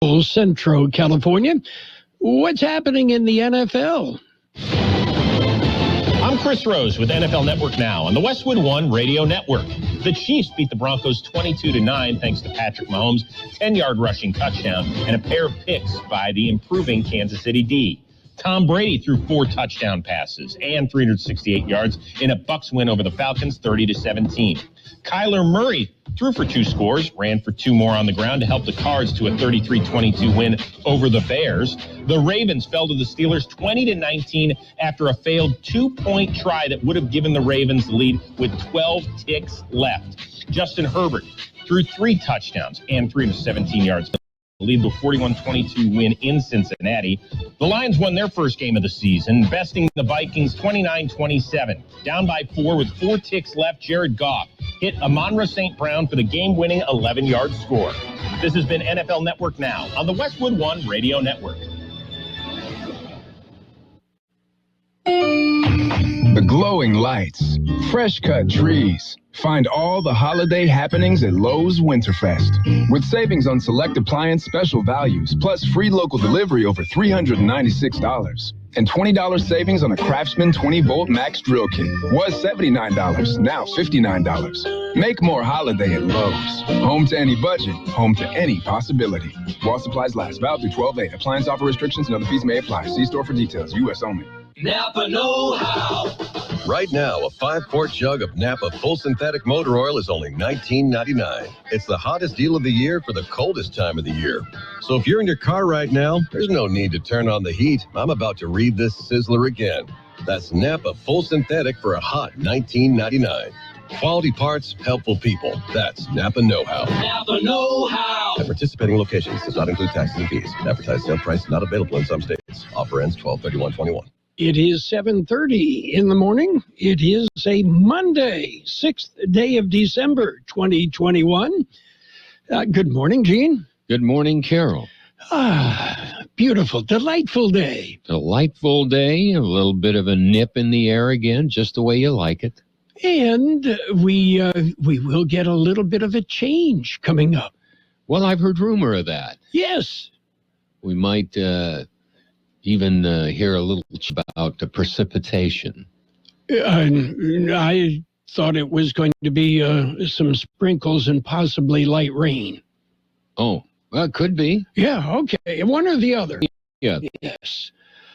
Central California. What's happening in the NFL? I'm Chris Rose with NFL Network Now on the Westwood One Radio Network. The Chiefs beat the Broncos 22-9 thanks to Patrick Mahomes' 10-yard rushing touchdown and a pair of picks by the improving Kansas City D. Tom Brady threw 4 touchdown passes and 368 yards in a Bucs win over the Falcons 30-17. Kyler Murray threw for 2 scores, ran for 2 more on the ground to help the Cards to a 33-22 win over the Bears. The Ravens fell to the Steelers 20-19 after a failed 2-point try that would have given the Ravens the lead with 12 ticks left. Justin Herbert threw 3 touchdowns and 317 yards. Lead to a 41-22 win in Cincinnati. The Lions won their first game of the season, besting the Vikings 29-27. Down by 4 with 4 ticks left, Jared Goff hit Amon-Ra St. Brown for the game-winning 11-yard score. This has been NFL Network Now on the Westwood One Radio Network. The glowing lights, fresh-cut trees. Find all the holiday happenings at Lowe's Winterfest. With savings on select appliance special values, plus free local delivery over $396. And $20 savings on a Craftsman 20-volt max drill kit. Was $79, now $59. Make more holiday at Lowe's. Home to any budget, home to any possibility. While supplies last, valid through 12/8. Appliance offer restrictions and other fees may apply. See store for details. U.S. only. Napa know-how. Right now, a 5-quart jug of Napa full synthetic motor oil is only $19.99. It's the hottest deal of the year for the coldest time of the year. So if you're in your car right now, there's no need to turn on the heat. I'm about to read this sizzler again. That's Napa full synthetic for a hot $19.99. Quality parts, helpful people. That's Napa know-how. Napa know-how. At participating locations does not include taxes and fees. Advertised sale price not available in some states. Offer ends 12/31/21. It is 7:30 in the morning. It is a Monday, 6th day of December, 2021. Good morning, Gene. Good morning, Carroll. Beautiful, delightful day. Delightful day, a little bit of a nip in the air again, just the way you like it. And we will get a little bit of a change coming up. Well, I've heard rumor of that. Yes. We might even hear a little about the precipitation. I thought it was going to be some sprinkles and possibly light rain. Oh, well, it could be. Yeah, okay. One or the other. Yeah. Yes.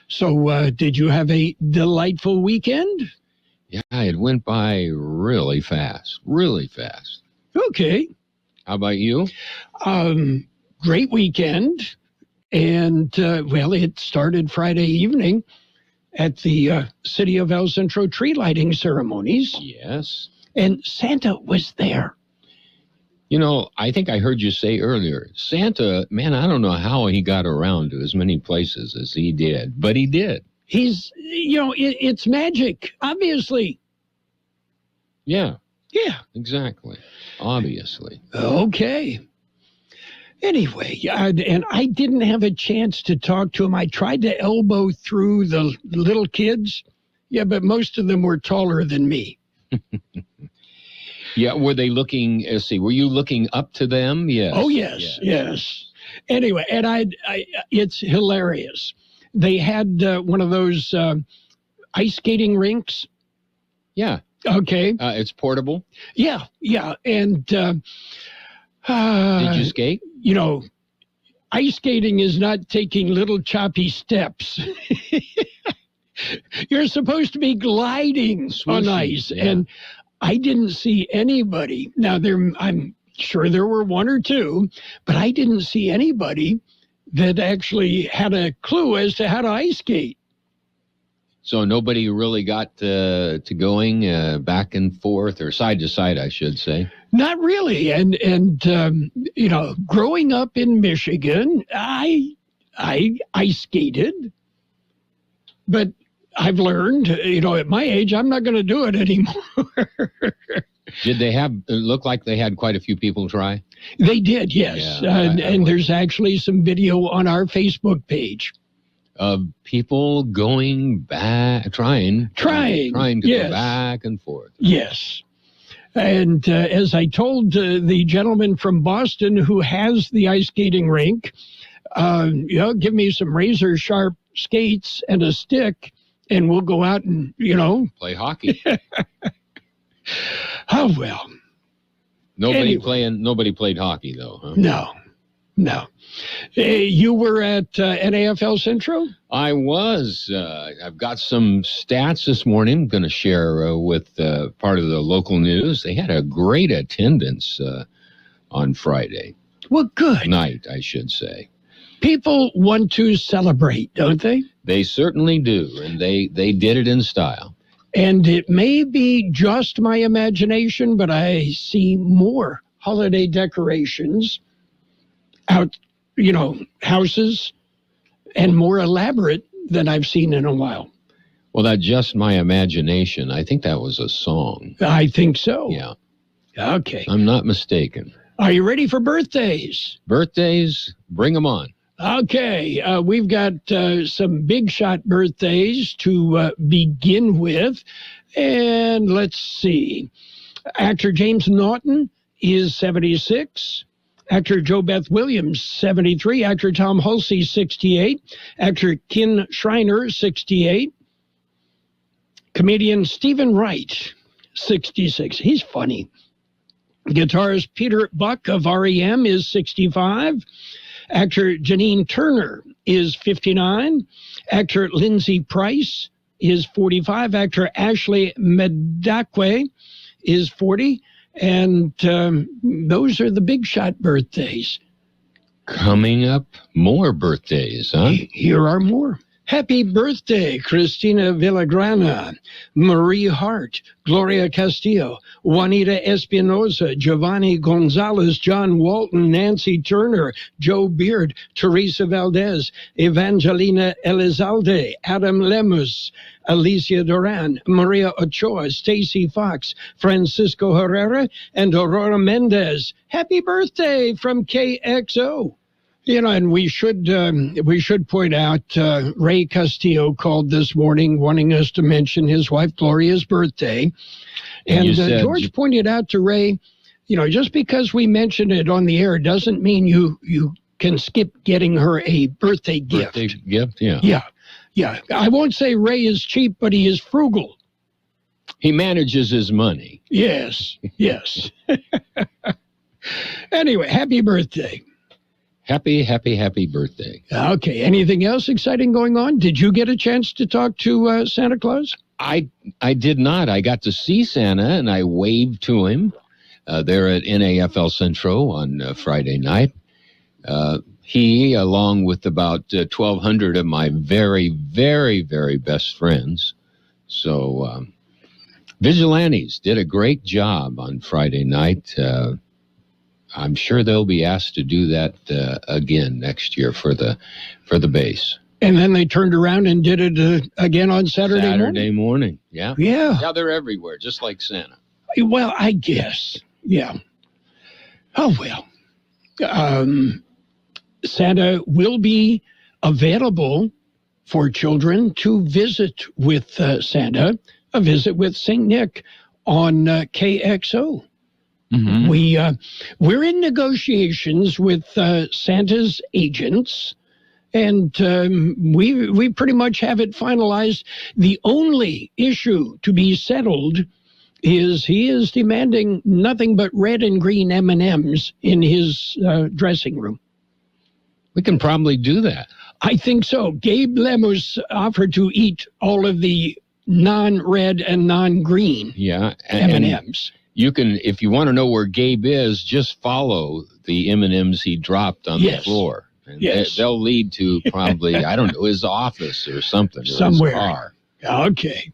So did you have a delightful weekend? Yeah, it went by really fast. Really fast. Okay. How about you? Great weekend. And, well, it started Friday evening at the City of El Centro tree lighting ceremonies. Yes. And Santa was there. You know, I think I heard you say earlier, Santa, man, I don't know how he got around to as many places as he did, but he did. He's, it's magic, obviously. Yeah. Yeah. Exactly. Obviously. Okay. Anyway, and I didn't have a chance to talk to him. I tried to elbow through the little kids. Yeah, but most of them were taller than me. Yeah, were they looking, were you looking up to them? Yes. Oh, yes. Anyway, and it's hilarious. They had one of those ice skating rinks. Yeah. Okay. It's portable? Yeah. And did you skate? Ice skating is not taking little choppy steps. You're supposed to be gliding on ice. Yeah. And I didn't see anybody. Now, I'm sure there were one or two, but I didn't see anybody that actually had a clue as to how to ice skate. So nobody really got to going back and forth, or side to side, I should say. Not really. And growing up in Michigan, I ice skated, but I've learned, at my age, I'm not going to do it anymore. Did they it looked like they had quite a few people try? They did, yes. Yeah, and there's actually some video on our Facebook page. Of people going back, trying to yes. go back and forth. Yes. And as I told the gentleman from Boston who has the ice skating rink, Give me some razor sharp skates and a stick, and we'll go out and, play hockey. Oh, well. Nobody played hockey, though, huh? No. You were at NAFL Central? I was. I've got some stats this morning I'm going to share with part of the local news. They had a great attendance on Friday. Well, good. Night, I should say. People want to celebrate, don't they? They certainly do, and they did it in style. And it may be just my imagination, but I see more holiday decorations out, houses, and more elaborate than I've seen in a while. Well, that's just my imagination. I think that was a song. I think so. Yeah. Okay. I'm not mistaken. Are you ready for birthdays? Birthdays, bring them on. Okay, we've got some big shot birthdays to begin with. And let's see. Actor James Naughton is 76. Actor Jo Beth Williams, 73. Actor Tom Hulsey, 68. Actor Ken Schreiner, 68. Comedian Stephen Wright, 66. He's funny. Guitarist Peter Buck of REM is 65. Actor Janine Turner is 59. Actor Lindsay Price is 45. Actor Ashley Medakwe is 40. And those are the big shot birthdays. Coming up, more birthdays, huh? Here are more. Happy birthday, Christina Villagrana, Marie Hart, Gloria Castillo, Juanita Espinoza, Giovanni Gonzalez, John Walton, Nancy Turner, Joe Beard, Teresa Valdez, Evangelina Elizalde, Adam Lemus, Alicia Duran, Maria Ochoa, Stacy Fox, Francisco Herrera, and Aurora Mendez. Happy birthday from KXO. And we should point out Ray Castillo called this morning wanting us to mention his wife Gloria's birthday. And George pointed out to Ray, just because we mentioned it on the air doesn't mean you can skip getting her a birthday gift. Birthday gift, yeah. Yeah. I won't say Ray is cheap, but he is frugal. He manages his money. Yes. Anyway, happy birthday. Happy birthday. Okay. Anything else exciting going on? Did you get a chance to talk to Santa Claus? I did not. I got to see Santa, and I waved to him there at NAFL Central on Friday night. He, along with about 1,200 of my very, very, very best friends. So Vigilantes did a great job on Friday night. I'm sure they'll be asked to do that again next year for the base. And then they turned around and did it again on Saturday morning. Yeah. Yeah, they're everywhere, just like Santa. Well, I guess. Yeah. Oh, well. Santa will be available for children to visit with Santa, a visit with St. Nick on KXO. Mm-hmm. We're in negotiations with Santa's agents, and we pretty much have it finalized. The only issue to be settled is he is demanding nothing but red and green M&Ms in his dressing room. We can probably do that. I think so. Gabe Lemus offered to eat all of the non-red and non-green M&Ms. You can, if you want to know where Gabe is, just follow the M&Ms he dropped on the floor. And they'll lead to probably, I don't know, his office or something. Somewhere. Or his car. Okay.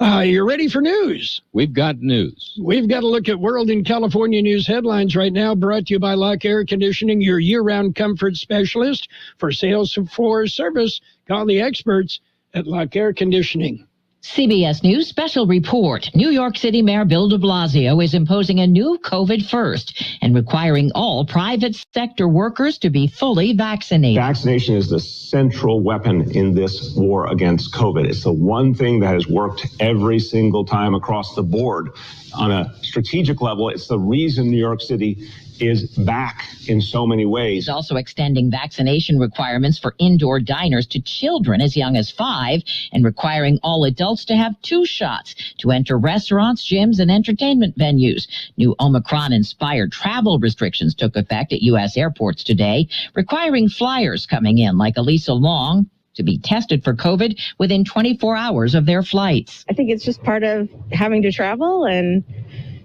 You're ready for news? We've got news. We've got to look at World and California news headlines right now, brought to you by Lock Air Conditioning, your year-round comfort specialist. For sales for service, call the experts at Lock Air Conditioning. CBS News special report. New York City Mayor Bill de Blasio is imposing a new COVID first and requiring all private sector workers to be fully vaccinated. Vaccination is the central weapon in this war against COVID. It's the one thing that has worked every single time across the board. on a strategic level, it's the reason New York City is back in so many ways. He's also extending vaccination requirements for indoor diners to children as young as 5 and requiring all adults to have 2 shots to enter restaurants, gyms, and entertainment venues. New Omicron-inspired travel restrictions took effect at U.S. airports today, requiring flyers coming in like Elisa Long to be tested for COVID within 24 hours of their flights. I think it's just part of having to travel, and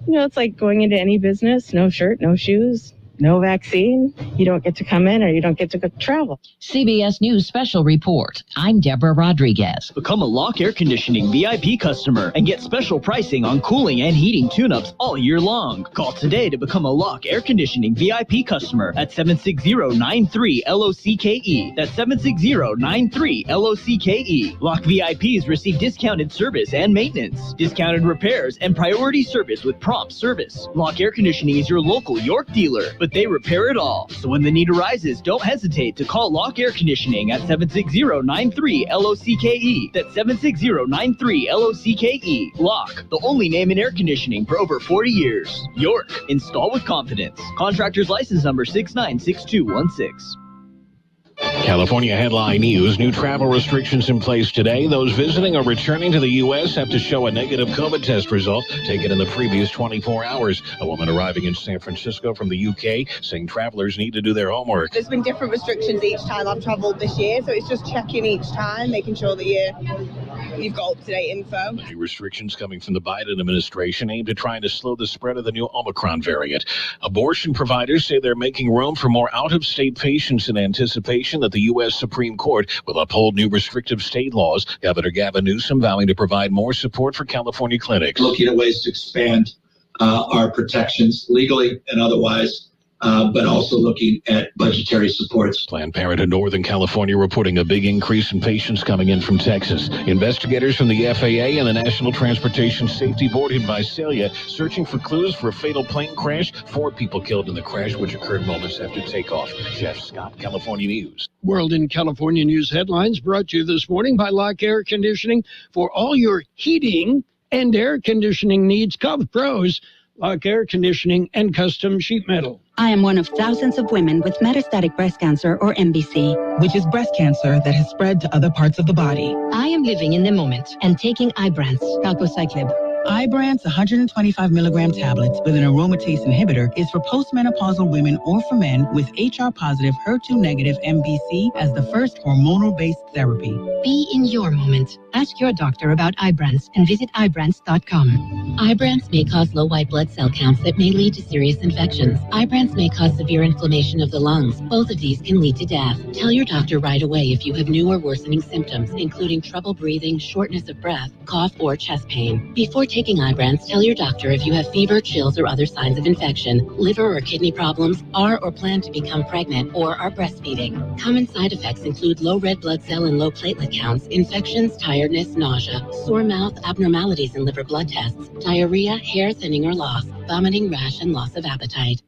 it's like going into any business, no shirt, no shoes, no vaccine. You don't get to come in, or you don't get to go travel. CBS News Special Report. I'm Deborah Rodriguez. Become a Lock Air Conditioning VIP customer and get special pricing on cooling and heating tune-ups all year long. Call today to become a Lock Air Conditioning VIP customer at 760-93-LOCKE. That's 760-93-LOCKE. Lock VIPs receive discounted service and maintenance, discounted repairs, and priority service with prompt service. Lock Air Conditioning is your local York dealer, but they repair it all. So when the need arises, don't hesitate to call Lock Air Conditioning at 760-93-LOCKE. That's 760-93-LOCKE. Lock, the only name in air conditioning for over 40 years. York, install with confidence. Contractor's license number 696216. California headline news. New travel restrictions in place today. Those visiting or returning to the U.S. have to show a negative COVID test result taken in the previous 24 hours. A woman arriving in San Francisco from the U.K. saying travelers need to do their homework. There's been different restrictions each time I've traveled this year, so it's just checking each time, making sure that you've got up-to-date info. New restrictions coming from the Biden administration aimed at trying to slow the spread of the new Omicron variant. Abortion providers say they're making room for more out-of-state patients in anticipation that the U.S. Supreme Court will uphold new restrictive state laws. Governor Gavin Newsom vowing to provide more support for California clinics. Looking at ways to expand our protections legally and otherwise, but also looking at budgetary supports. Planned Parenthood Northern California reporting a big increase in patients coming in from Texas. Investigators from the FAA and the National Transportation Safety Board in Visalia searching for clues for a fatal plane crash. 4 people killed in the crash, which occurred moments after takeoff. Jeff Scott, California News. World in California News headlines brought to you this morning by Lock Air Conditioning. For all your heating and air conditioning needs, call the pros. Lock Air Conditioning and Custom Sheet Metal. I am one of thousands of women with metastatic breast cancer, or MBC, which is breast cancer that has spread to other parts of the body. I am living in the moment and taking Ibrance, palbociclib. Ibrance 125 milligram tablets with an aromatase inhibitor is for postmenopausal women or for men with HR-positive, HER2-negative MBC as the first hormonal-based therapy. Be in your moment. Ask your doctor about Ibrance and visit Ibrance.com. Ibrance may cause low white blood cell counts that may lead to serious infections. Ibrance may cause severe inflammation of the lungs. Both of these can lead to death. Tell your doctor right away if you have new or worsening symptoms, including trouble breathing, shortness of breath, cough, or chest pain. Before taking Ibrance, tell your doctor if you have fever, chills, or other signs of infection, liver or kidney problems, are or plan to become pregnant, or are breastfeeding. Common side effects include low red blood cell and low platelet counts, infections, tiredness, nausea, sore mouth, abnormalities in liver blood tests, diarrhea, hair thinning or loss, vomiting, rash, and loss of appetite.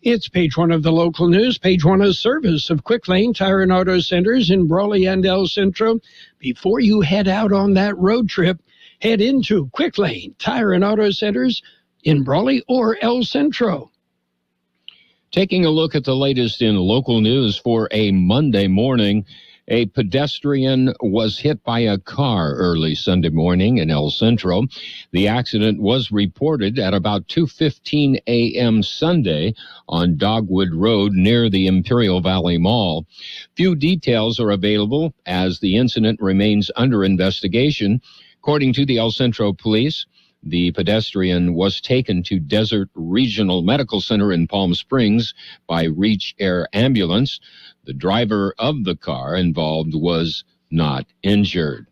It's page 1 of the local news. Page 1 is service of Quick Lane Tire and Auto Centers in Brawley and El Centro. Before you head out on that road trip, head into Quick Lane Tire and Auto Centers in Brawley or El Centro. Taking a look at the latest in local news for a Monday morning. A pedestrian was hit by a car early Sunday morning in El Centro. The accident was reported at about 2:15 a.m. Sunday on Dogwood Road near the Imperial Valley Mall. Few details are available as the incident remains under investigation. According to the El Centro Police, the pedestrian was taken to Desert Regional Medical Center in Palm Springs by Reach Air Ambulance. The driver of the car involved was not injured.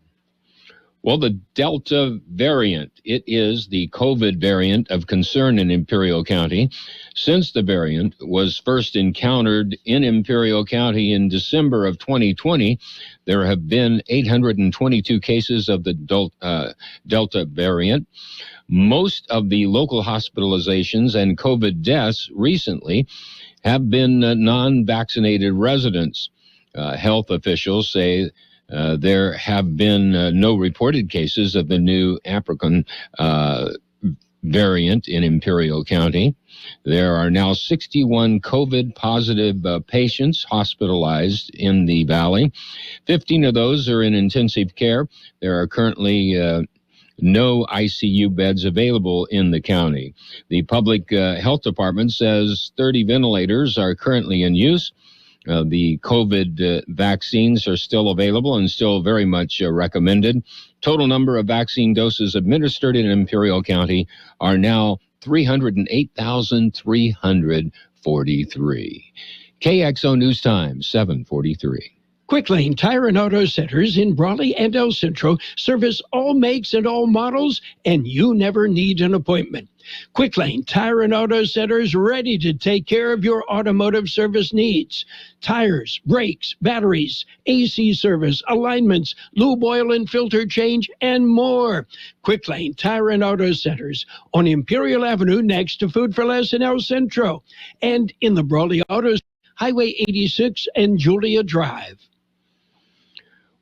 Well, the Delta variant, it is the COVID variant of concern in Imperial County. Since the variant was first encountered in Imperial County in December of 2020, there have been 822 cases of the Delta variant. Most of the local hospitalizations and COVID deaths recently have been non-vaccinated residents. Health officials say there have been no reported cases of the new African variant in Imperial County. There are now 61 COVID-positive patients hospitalized in the valley. 15 of those are in intensive care. There are currently no ICU beds available in the county. The public health department says 30 ventilators are currently in use. The COVID vaccines are still available and still very much recommended. Total number of vaccine doses administered in Imperial County are now 308,343. KXO News Time, 7:43. Quick Lane Tire and Auto Centers in Brawley and El Centro service all makes and all models, and you never need an appointment. Quick Lane Tire and Auto Centers ready to take care of your automotive service needs. Tires, brakes, batteries, AC service, alignments, lube oil and filter change, and more. Quick Lane Tire and Auto Centers on Imperial Avenue next to Food for Less in El Centro, and in the Brawley Autos, Highway 86 and Julia Drive.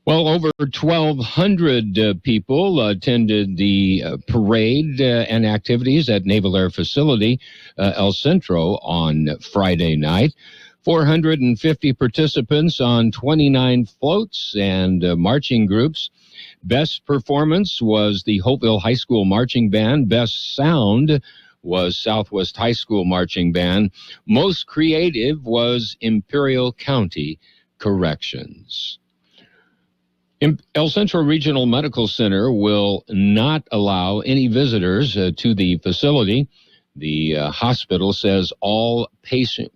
Well, over 1,200 people attended the parade and activities at Naval Air Facility, El Centro, on Friday night. 450 participants on 29 floats and marching groups. Best performance was the Hopeville High School Marching Band. Best sound was Southwest High School Marching Band. Most creative was Imperial County Corrections. El Centro Regional Medical Center will not allow any visitors to the facility. The hospital says all patient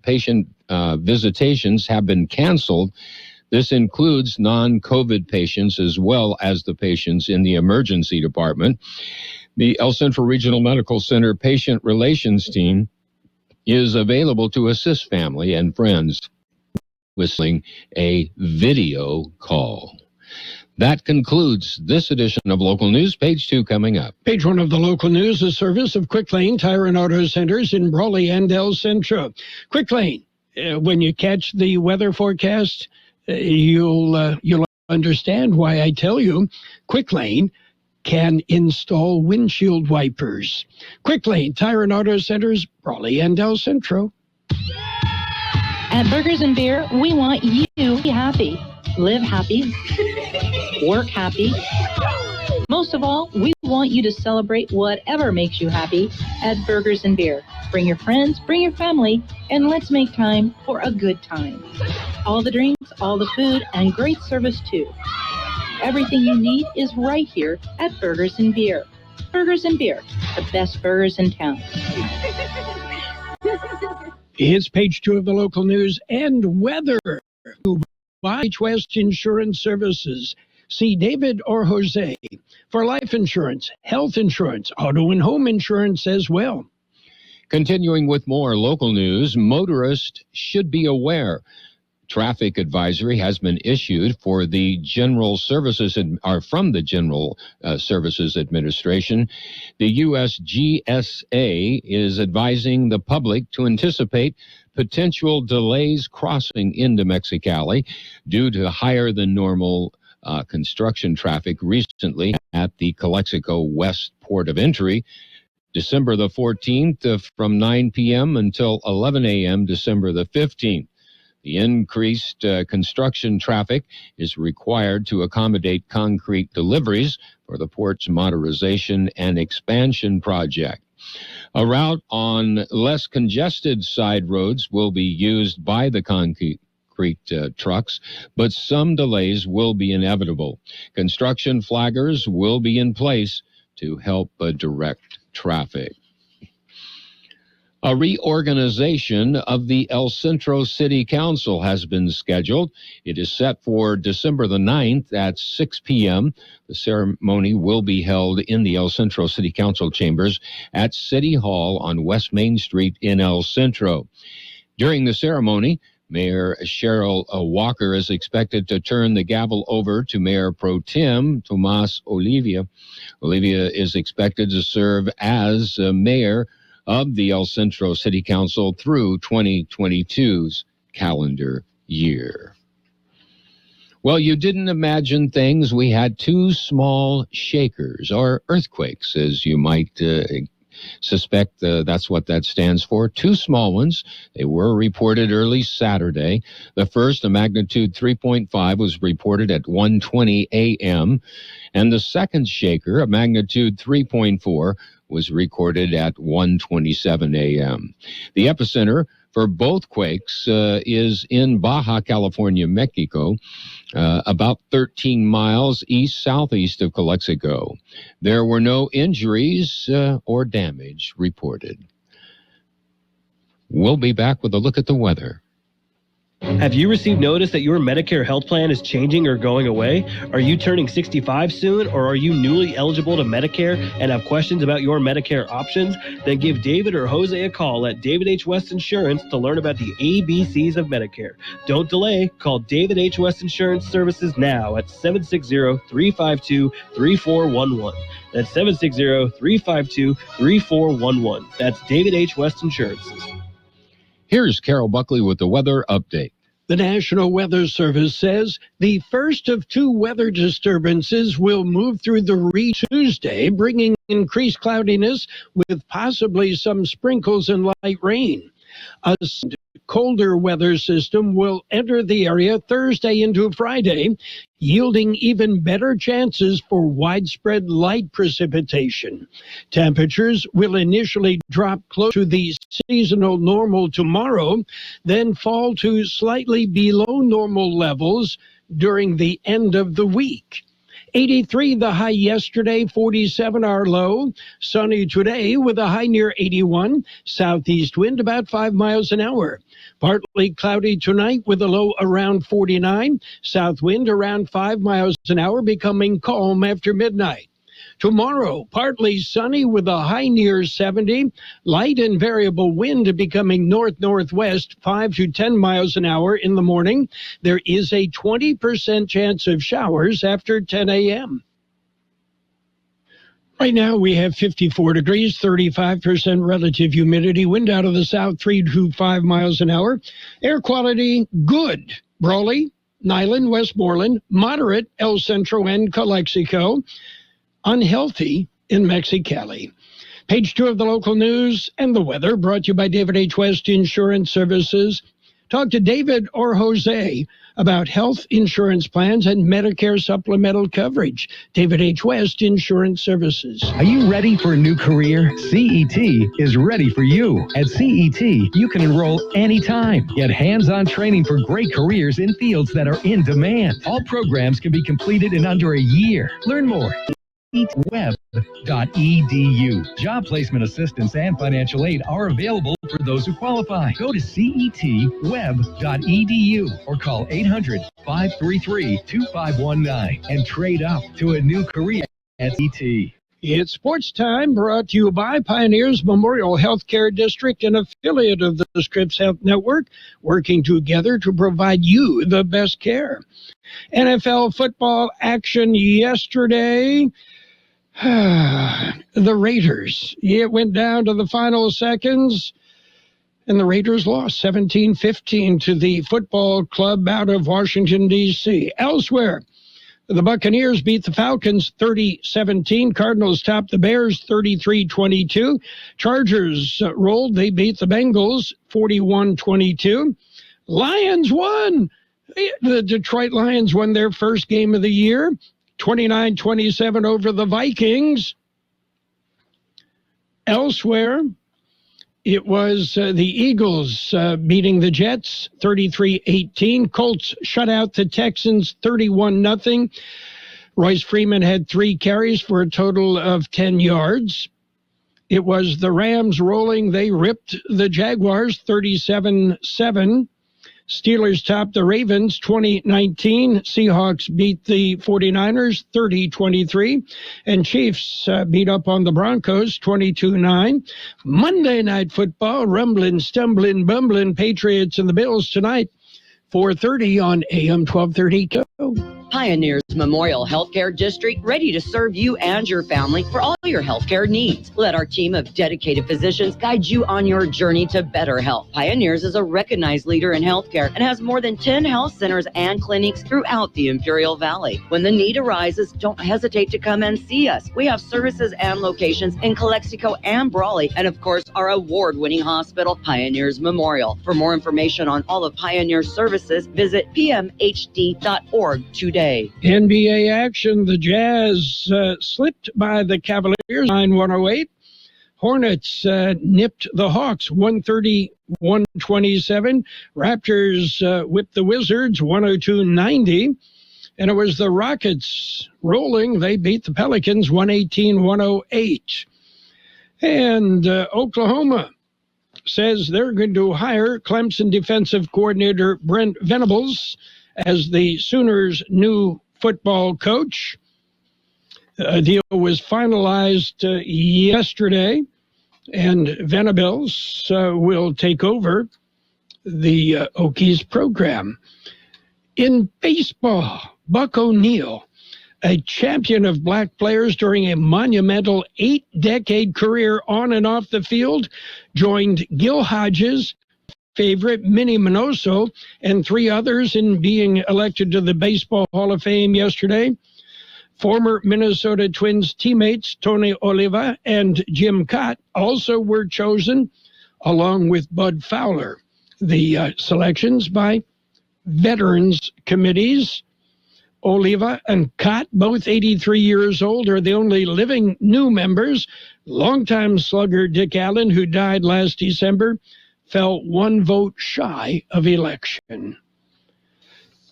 visitations have been canceled. This includes non-COVID patients as well as the patients in the emergency department. The El Centro Regional Medical Center patient relations team is available to assist family and friends with a video call. That concludes this edition of Local News. Page 2 coming up. Page 1 of the Local News, a service of Quick Lane Tire and Auto Centers in Brawley and El Centro. Quick Lane, when you catch the weather forecast, you'll understand why I tell you Quick Lane can install windshield wipers. Quick Lane Tire and Auto Centers, Brawley and El Centro. At Burgers and Beer, we want you to be happy. Live happy, work happy. Most of all, we want you to celebrate whatever makes you happy at Burgers and Beer. Bring your friends, bring your family, and let's make time for a good time. All the drinks, all the food, and great service too. Everything you need is right here at Burgers and Beer. Burgers and Beer, the best burgers in town. It's page 2 of the Local News and weather. By West Insurance Services. See David or Jose for life insurance, health insurance, auto and home insurance as well. Continuing with more local news, motorists should be aware. Traffic advisory has been issued for the General Services from the General Services Administration. The USGSA is advising the public to anticipate potential delays crossing into Mexicali due to higher than normal construction traffic recently at the Calexico West Port of Entry. December the 14th from 9 p.m. until 11 a.m. December the 15th. The increased construction traffic is required to accommodate concrete deliveries for the port's modernization and expansion project. A route on less congested side roads will be used by the concrete trucks, but some delays will be inevitable. Construction flaggers will be in place to help direct traffic. A reorganization of the El Centro City Council has been scheduled. It is set for December the 9th at 6 p.m. The ceremony will be held in the El Centro City Council chambers at City Hall on West Main Street in El Centro. During the ceremony, Mayor Cheryl Walker is expected to turn the gavel over to Mayor Pro Tem Tomas Olivia. Olivia is expected to serve as mayor of the El Centro City Council through 2022's calendar year. Well, you didn't imagine things. We had 2 small shakers, or earthquakes, as you might Suspect that's what that stands for. 2 small ones. They were reported early Saturday. The first, a magnitude 3.5, was reported at 1:20 a.m. And the second shaker, a magnitude 3.4, was recorded at 1:27 a.m. The epicenter for both quakes is in Baja California, Mexico, about 13 miles east-southeast of Calexico. There were no injuries or damage reported. We'll be back with a look at the weather. Have you received notice that your Medicare health plan is changing or going away? Are you turning 65 soon, or are you newly eligible to Medicare and have questions about your Medicare options? Then give David or Jose a call at David H. West Insurance to learn about the ABCs of Medicare. Don't delay. Call David H. West Insurance Services now at 760-352-3411. That's 760-352-3411. That's David H. West Insurance. Here's Carroll Buckley with the weather update. The National Weather Service says the first of 2 weather disturbances will move through the region Tuesday, bringing increased cloudiness with possibly some sprinkles and light rain. A colder weather system will enter the area Thursday into Friday, yielding even better chances for widespread light precipitation. Temperatures will initially drop close to the seasonal normal tomorrow, then fall to slightly below normal levels during the end of the week. 83 the high yesterday, 47 our low. Sunny today with a high near 81. Southeast wind about 5 miles an hour. Partly cloudy tonight with a low around 49. South wind around 5 miles an hour, becoming calm after midnight. Tomorrow, partly sunny with a high near 70. Light and variable wind becoming north-northwest, 5 to 10 miles an hour in the morning. There is a 20% chance of showers after 10 a.m. Right now we have 54 degrees, 35% relative humidity, wind out of the south 3 to 5 miles an hour. Air quality, good. Brawley, Nyland, Westmoreland, moderate, El Centro and Calexico. Unhealthy in Mexicali. Page 2 of the local news and the weather brought to you by David H. West Insurance Services. Talk to David or Jose about health insurance plans and Medicare supplemental coverage. David H. West Insurance Services. Are you ready for a new career? CET is ready for you. At CET, you can enroll anytime. Get hands-on training for great careers in fields that are in demand. All programs can be completed in under a year. Learn more. CETweb.edu. Job placement assistance and financial aid are available for those who qualify. Go to CETweb.edu or call 800-533-2519 and trade up to a new career at CET. It's Sports Time, brought to you by Pioneers Memorial Healthcare District, an affiliate of the Scripps Health Network, working together to provide you the best care. NFL football action yesterday. The Raiders. It went down to the final seconds, and the Raiders lost 17-15 to the football club out of Washington, D.C. Elsewhere, the Buccaneers beat the Falcons 30-17. Cardinals topped the Bears 33-22. Chargers rolled. They beat the Bengals 41-22. Lions won. The Detroit Lions won their first game of the year, 29-27 over the Vikings. Elsewhere, it was the Eagles beating the Jets 33-18. Colts shut out the Texans 31-0. Royce Freeman had 3 carries for a total of 10 yards. It was the Rams rolling. They ripped the Jaguars 37-7. Steelers topped the Ravens 20-19. Seahawks beat the 49ers 30-23. And Chiefs beat up on the Broncos 22-9. Monday Night Football, rumbling, stumbling, bumbling Patriots and the Bills tonight, 4:30 on AM 1230. Pioneers Memorial Healthcare District, ready to serve you and your family for all your healthcare needs. Let our team of dedicated physicians guide you on your journey to better health. Pioneers is a recognized leader in healthcare and has more than 10 health centers and clinics throughout the Imperial Valley. When the need arises, don't hesitate to come and see us. We have services and locations in Calexico and Brawley, and of course, our award-winning hospital, Pioneers Memorial. For more information on all of Pioneer's services, visit pmhd.org today. NBA action, the Jazz slipped by the Cavaliers 9-108. Hornets nipped the Hawks 130-127. Raptors whipped the Wizards 102-90. And it was the Rockets rolling. They beat the Pelicans 118-108. And Oklahoma says they're going to hire Clemson defensive coordinator Brent Venables as the Sooners' new football coach. A deal was finalized yesterday, and Venables will take over the Okies program. In baseball, Buck O'Neil, a champion of black players during a monumental 8-decade career on and off the field, joined Gil Hodges, favorite Minnie Minoso, and 3 others in being elected to the Baseball Hall of Fame yesterday. Former Minnesota Twins teammates Tony Oliva and Jim Cott also were chosen, along with Bud Fowler. The selections by veterans committees. Oliva and Cott, both 83 years old, are the only living new members. Longtime slugger Dick Allen, who died last December, fell 1 vote shy of election.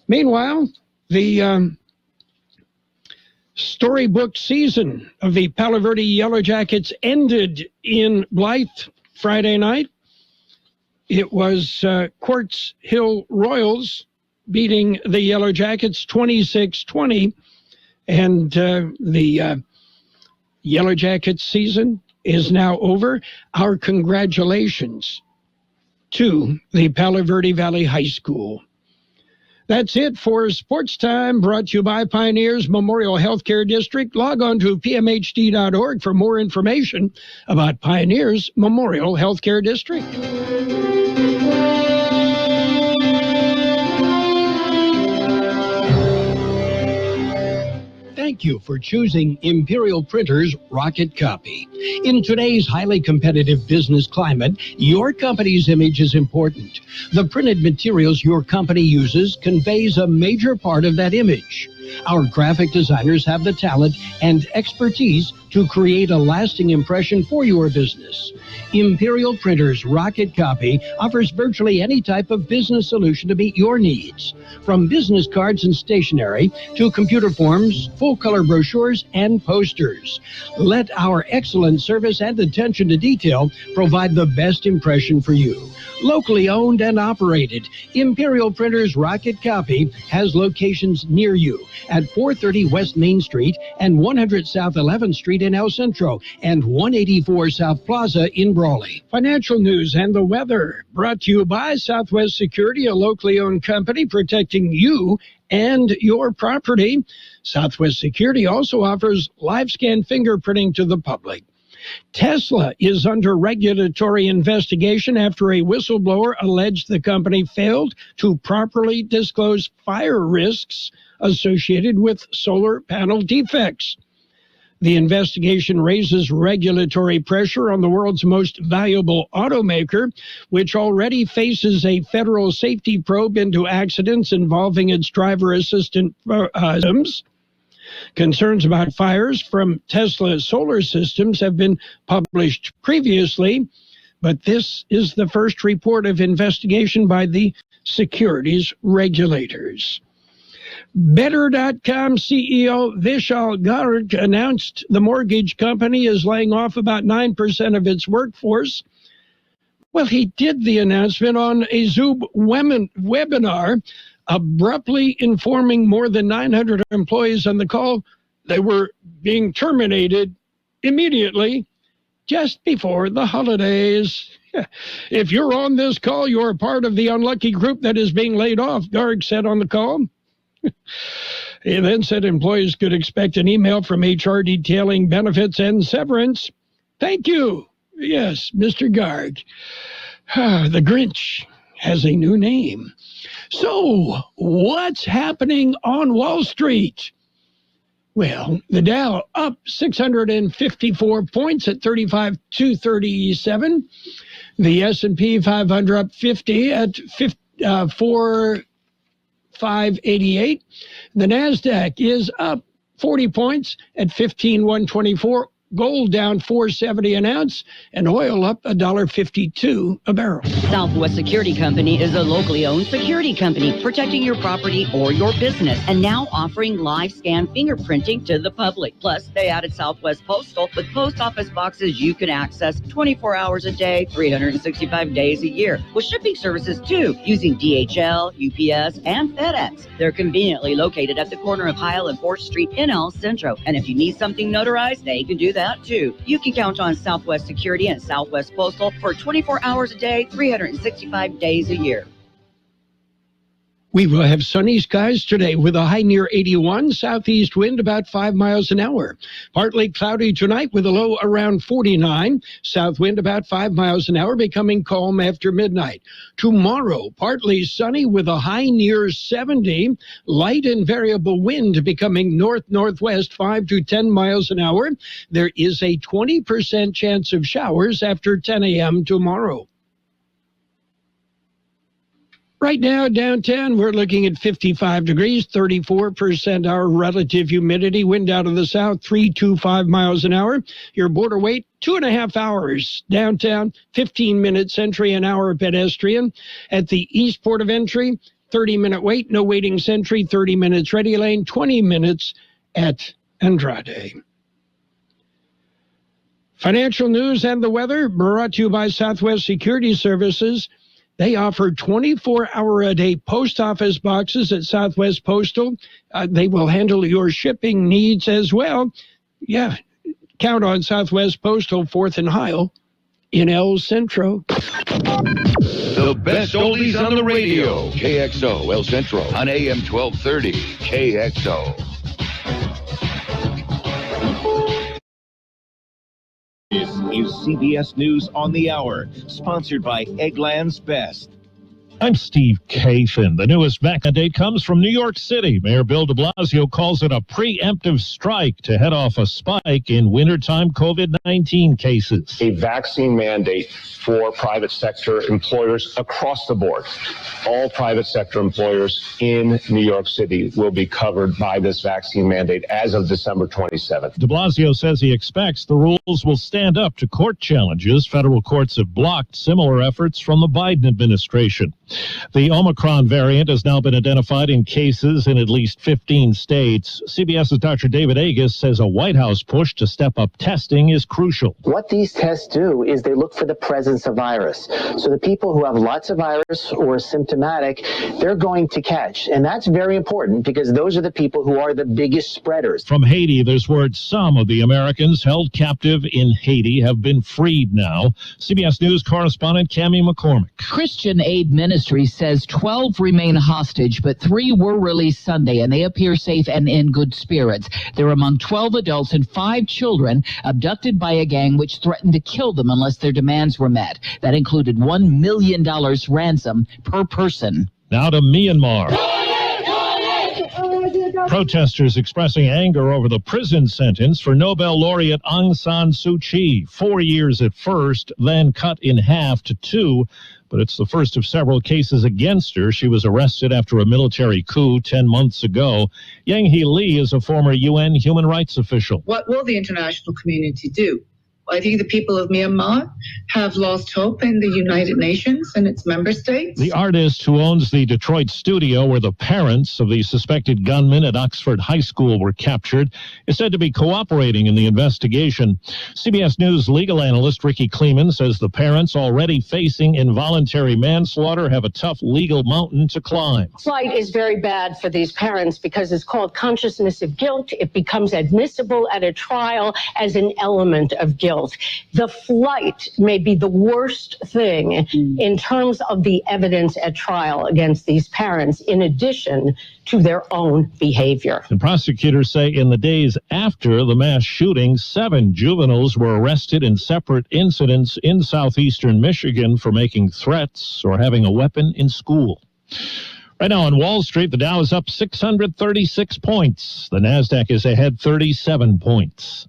Meanwhile, the storybook season of the Palo Verde Yellow Jackets ended in Blythe Friday night. It was Quartz Hill Royals beating the Yellow Jackets 26-20, and the Yellow Jackets season is now over. Our congratulations to the Palo Verde Valley High School. That's it for Sports Time, brought to you by Pioneers Memorial Healthcare District. Log on to pmhd.org for more information about Pioneers Memorial Healthcare District. Thank you for choosing Imperial Printers Rocket Copy. In today's highly competitive business climate, your company's image is important. The printed materials your company uses conveys a major part of that image. Our graphic designers have the talent and expertise to create a lasting impression for your business. Imperial Printers Rocket Copy offers virtually any type of business solution to meet your needs, from business cards and stationery to computer forms, full-color brochures, and posters. Let our excellent service and attention to detail provide the best impression for you. Locally owned and operated, Imperial Printers Rocket Copy has locations near you at 430 West Main Street and 100 South 11th Street in El Centro and 184 South Plaza in Brawley. Financial news and the weather brought to you by Southwest Security, a locally owned company protecting you and your property. Southwest Security also offers live scan fingerprinting to the public. Tesla is under regulatory investigation after a whistleblower alleged the company failed to properly disclose fire risks associated with solar panel defects. The investigation raises regulatory pressure on the world's most valuable automaker, which already faces a federal safety probe into accidents involving its driver assistant systems. Concerns about fires from Tesla solar systems have been published previously, but this is the first report of investigation by the securities regulators. Better.com CEO Vishal Garg announced the mortgage company is laying off about 9% of its workforce. Well, he did the announcement on a Zoom webinar, abruptly informing more than 900 employees on the call they were being terminated immediately just before the holidays. If you're on this call, you're part of the unlucky group that is being laid off, Garg said on the call. He then said employees could expect an email from HR detailing benefits and severance. Thank you. Yes, Mr. Garg. The Grinch has a new name. So, what's happening on Wall Street? Well, the Dow up 654 points at 35,237. The S&P 500 up 50 at 4,588. The NASDAQ is up 40 points at 15,124. Gold down $4.70 an ounce, and oil up $1.52 a barrel. Southwest Security Company is a locally owned security company protecting your property or your business, and now offering live scan fingerprinting to the public. Plus, they added Southwest Postal with post office boxes you can access 24 hours a day, 365 days a year, with shipping services too, using DHL, UPS, and FedEx. They're conveniently located at the corner of Heil and 4th Street in El Centro, and if you need something notarized, they can do that too. You can count on Southwest Security and Southwest Postal for 24 hours a day, 365 days a year. We will have sunny skies today with a high near 81, southeast wind about 5 miles an hour. Partly cloudy tonight with a low around 49, south wind about 5 miles an hour, becoming calm after midnight. Tomorrow, partly sunny with a high near 70, light and variable wind becoming north-northwest 5 to 10 miles an hour. There is a 20% chance of showers after 10 a.m. tomorrow. Right now, downtown, we're looking at 55 degrees, 34% our relative humidity, wind out of the south, 325 miles an hour. Your border wait, 2.5 hours. Downtown, 15 minutes entry, an hour pedestrian. At the east port of entry, 30-minute wait, no waiting sentry, 30 minutes ready lane, 20 minutes at Andrade. Financial news and the weather brought to you by Southwest Security Services. They offer 24-hour-a-day post office boxes at Southwest Postal. They will handle your shipping needs as well. Yeah, count on Southwest Postal, 4th and Heil in El Centro. The best oldies on the radio. KXO El Centro on AM 1230. KXO. This is CBS News on the Hour, sponsored by Eggland's Best. I'm Steve Kathan. The newest vaccine date comes from New York City. Mayor Bill de Blasio calls it a preemptive strike to head off a spike in wintertime COVID-19 cases. A vaccine mandate for private sector employers across the board. All private sector employers in New York City will be covered by this vaccine mandate as of December 27th. De Blasio says he expects the rules will stand up to court challenges. Federal courts have blocked similar efforts from the Biden administration. The Omicron variant has now been identified in cases in at least 15 states. CBS's Dr. David Agus says a White House push to step up testing is crucial. What these tests do is they look for the presence of virus. So the people who have lots of virus or are symptomatic, they're going to catch. And that's very important because those are the people who are the biggest spreaders. From Haiti, there's word some of the Americans held captive in Haiti have been freed now. CBS News correspondent Cammie McCormick. Christian Aid Ministry says 12 remain hostage, but 3 were released Sunday, and they appear safe and in good spirits. They're among 12 adults and 5 children abducted by a gang which threatened to kill them unless their demands were met. That included $1 million ransom per person. Now to Myanmar. Protesters expressing anger over the prison sentence for Nobel laureate Aung San Suu Kyi. 4 years at first, then cut in half to 2. But it's the first of several cases against her. She was arrested after a military coup 10 months ago. Yang Hee Lee is a former UN human rights official. What will the international community do? I think the people of Myanmar have lost hope in the United Nations and its member states. The artist who owns the Detroit studio where the parents of the suspected gunman at Oxford High School were captured is said to be cooperating in the investigation. CBS News legal analyst Ricky Kleeman says the parents already facing involuntary manslaughter have a tough legal mountain to climb. Flight is very bad for these parents because it's called consciousness of guilt. It becomes admissible at a trial as an element of guilt. officials. The flight may be the worst thing in terms of the evidence at trial against these parents, in addition to their own behavior. And prosecutors say in the days after the mass shooting, 7 juveniles were arrested in separate incidents in southeastern Michigan for making threats or having a weapon in school. Right now on Wall Street, the Dow is up 636 points. The Nasdaq is ahead 37 points.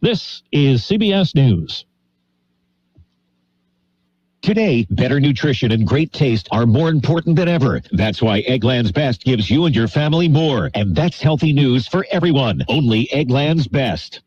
This is CBS News. Today, better nutrition and great taste are more important than ever. That's why Eggland's Best gives you and your family more. And that's healthy news for everyone. Only Eggland's Best.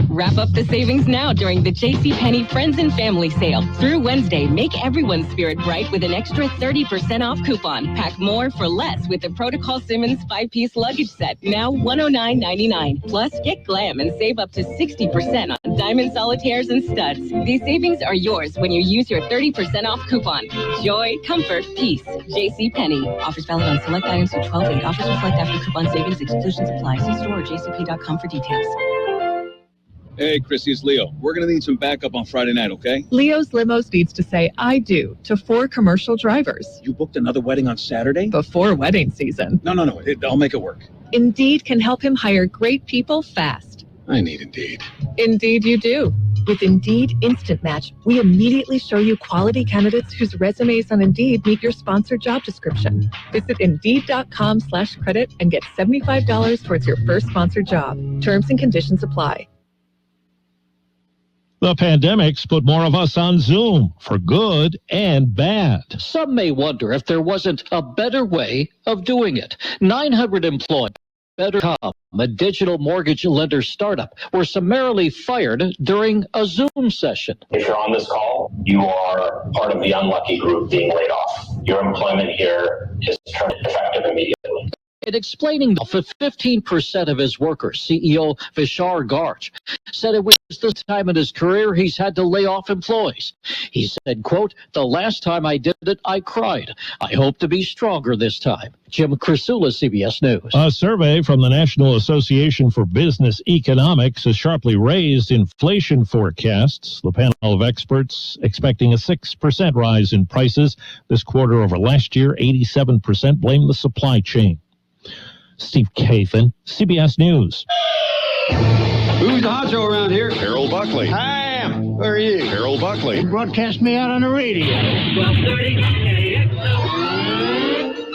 Wrap up the savings now during the JCPenney Friends and Family Sale. Through Wednesday, make everyone's spirit bright with an extra 30% off coupon. Pack more for less with the Protocol Simmons 5-piece luggage set, now $109.99. Plus, get glam and save up to 60% on diamond solitaires and studs. These savings are yours when you use your 30% off coupon. Joy, comfort, peace. JCPenney. Offers valid on select items through 12/8. Offers reflect after coupon savings. Exclusions apply. See store or jcp.com for details. Hey, Chrissy, it's Leo. We're going to need some backup on Friday night, okay? Leo's Limos needs to say I do to 4 commercial drivers. You booked another wedding on Saturday? Before wedding season. No. I'll make it work. Indeed can help him hire great people fast. I need Indeed. Indeed you do. With Indeed Instant Match, we immediately show you quality candidates whose resumes on Indeed meet your sponsored job description. Visit Indeed.com/credit and get $75 towards your first sponsored job. Terms and conditions apply. The pandemic's put more of us on Zoom, for good and bad. Some may wonder if there wasn't a better way of doing it. 900 employees, BetterCom, a digital mortgage lender startup, were summarily fired during a Zoom session. If you're on this call, you are part of the unlucky group being laid off. Your employment here is turned effective immediately. In explaining for 15% of his workers, CEO Vishar Garg said it was the time in his career he's had to lay off employees. He said, quote, "The last time I did it, I cried. I hope to be stronger this time." Jim Crisula, CBS News. A survey from the National Association for Business Economics has sharply raised inflation forecasts. The panel of experts expecting a 6% rise in prices this quarter over last year. 87% blame the supply chain. Steve Kathan, CBS News. Who's the honcho around here? Carroll Buckley. I am. Who are you? Carroll Buckley. You broadcast me out on the radio. 1230 KXO.